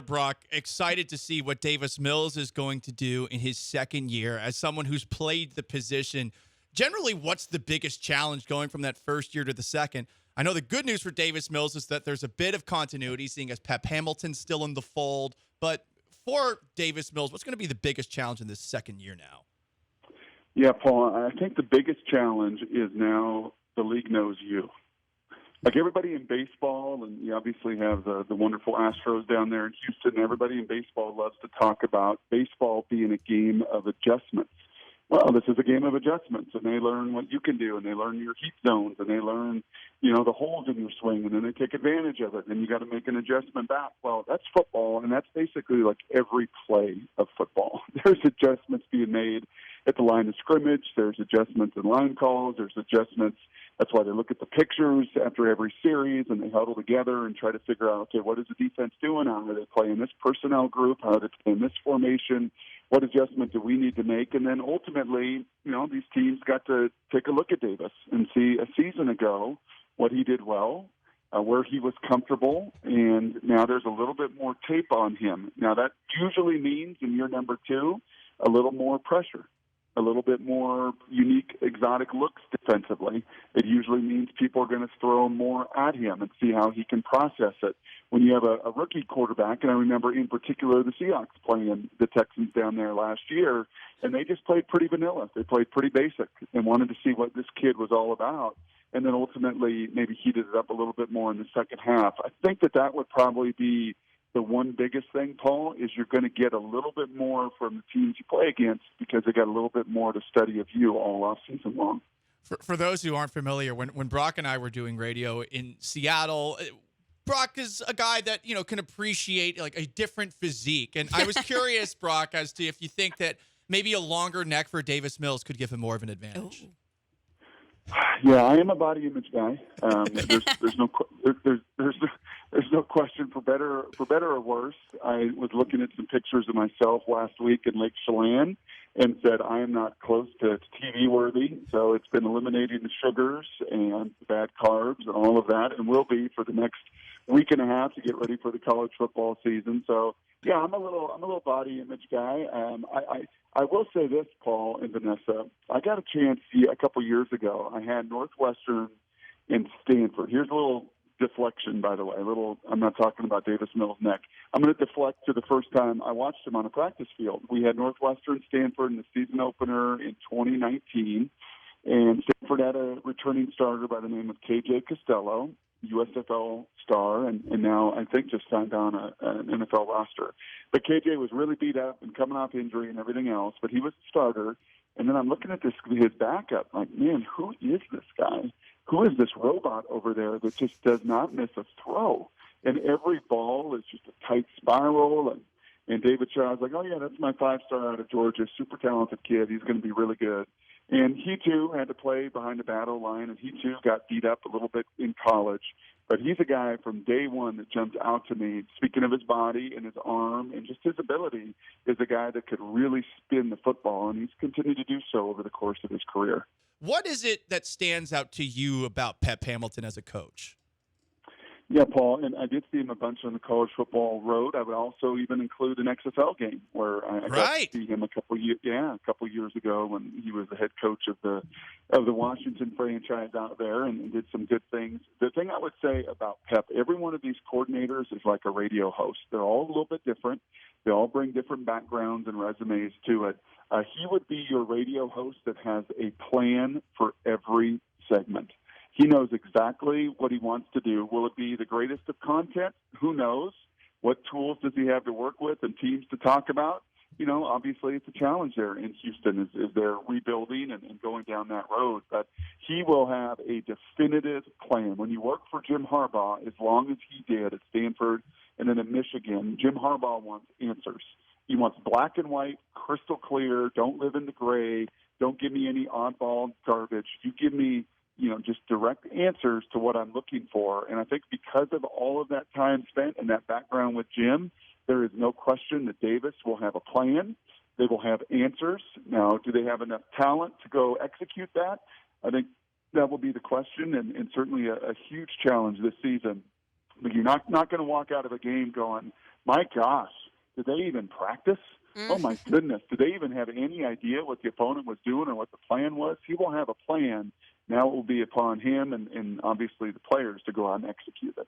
Brock, excited to see what Davis Mills is going to do in his second year as someone who's played the position. Generally, what's the biggest challenge going from that first year to the second? I know the good news for Davis Mills is that there's a bit of continuity, seeing as Pep Hamilton's still in the fold. But for Davis Mills, what's going to be the biggest challenge in this second year now? Yeah, Paul, I think the biggest challenge is now the league knows you. Like everybody in baseball, and you obviously have the wonderful Astros down there in Houston, everybody in baseball loves to talk about baseball being a game of adjustments. Well, this is a game of adjustments, and they learn what you can do, and they learn your heat zones, and they learn, the holes in your swing, and then they take advantage of it, and you got to make an adjustment back. Well, that's football, and that's basically like every play of football. There's adjustments being made at the line of scrimmage. There's adjustments in line calls. There's adjustments. That's why they look at the pictures after every series, and they huddle together and try to figure out, okay, what is the defense doing? How are they playing this personnel group? How are they playing this formation? What adjustment do we need to make? And then ultimately, these teams got to take a look at Davis and see a season ago what he did well, where he was comfortable, and now there's a little bit more tape on him. Now that usually means in year number 2, a little more pressure, a little bit more unique, exotic looks defensively. It usually means people are going to throw more at him and see how he can process it. When you have a rookie quarterback, and I remember in particular the Seahawks playing the Texans down there last year, and they just played pretty vanilla. They played pretty basic and wanted to see what this kid was all about, and then ultimately maybe heated it up a little bit more in the second half. I think that would probably be the one biggest thing, Paul, is you're going to get a little bit more from the teams you play against because they got a little bit more to study of you all off season long. For those who aren't familiar, when Brock and I were doing radio in Seattle, Brock is a guy that, can appreciate like a different physique. And I was curious, Brock, as to if you think that maybe a longer neck for Davis Mills could give him more of an advantage. Ooh. Yeah, I am a body image guy. There's no question for better or worse. I was looking at some pictures of myself last week in Lake Chelan and said I am not close to TV worthy. So it's been eliminating the sugars and the bad carbs and all of that, and will be for the next week and a half to get ready for the college football season. So yeah, I'm a little body image guy. I will say this, Paul and Vanessa. I got a chance a couple years ago. I had Northwestern and Stanford. Here's a little deflection, by the way. I'm not talking about Davis Mills' neck. I'm going to deflect to the first time I watched him on a practice field. We had Northwestern, Stanford in the season opener in 2019, and Stanford had a returning starter by the name of KJ Costello, USFL star, and now I think just signed on an NFL roster. But KJ was really beat up and coming off injury and everything else, but he was the starter. And then I'm looking at his backup, like, man, who is this guy? Who is this robot over there that just does not miss a throw? And every ball is just a tight spiral. And David Shaw's like, oh, yeah, that's my 5-star out of Georgia, super talented kid. He's going to be really good. And he, too, had to play behind the battle line, and he, too, got beat up a little bit in college. But he's a guy from day one that jumped out to me. Speaking of his body and his arm and just his ability, is a guy that could really spin the football, and he's continued to do so over the course of his career. What is it that stands out to you about Pep Hamilton as a coach? Yeah, Paul, and I did see him a bunch on the college football road. I would also even include an XFL game where I got to see him a couple years ago when he was the head coach of the Washington franchise out there and did some good things. The thing I would say about Pep, every one of these coordinators is like a radio host. They're all a little bit different. They all bring different backgrounds and resumes to it. He would be your radio host that has a plan for every segment. He knows exactly what he wants to do. Will it be the greatest of content? Who knows? What tools does he have to work with and teams to talk about? Obviously it's a challenge there in Houston as they're rebuilding and going down that road. But he will have a definitive plan. When you work for Jim Harbaugh, as long as he did at Stanford and then at Michigan, Jim Harbaugh wants answers. He wants black and white, crystal clear, don't live in the gray, don't give me any oddball garbage. You give me just direct answers to what I'm looking for. And I think because of all of that time spent and that background with Jim, there is no question that Davis will have a plan. They will have answers. Now, do they have enough talent to go execute that? I think that will be the question and certainly a huge challenge this season. But you're not going to walk out of a game going, my gosh, did they even practice? Oh, my goodness. Did they even have any idea what the opponent was doing or what the plan was? He will have a plan. Now it will be upon him and obviously the players to go out and execute it.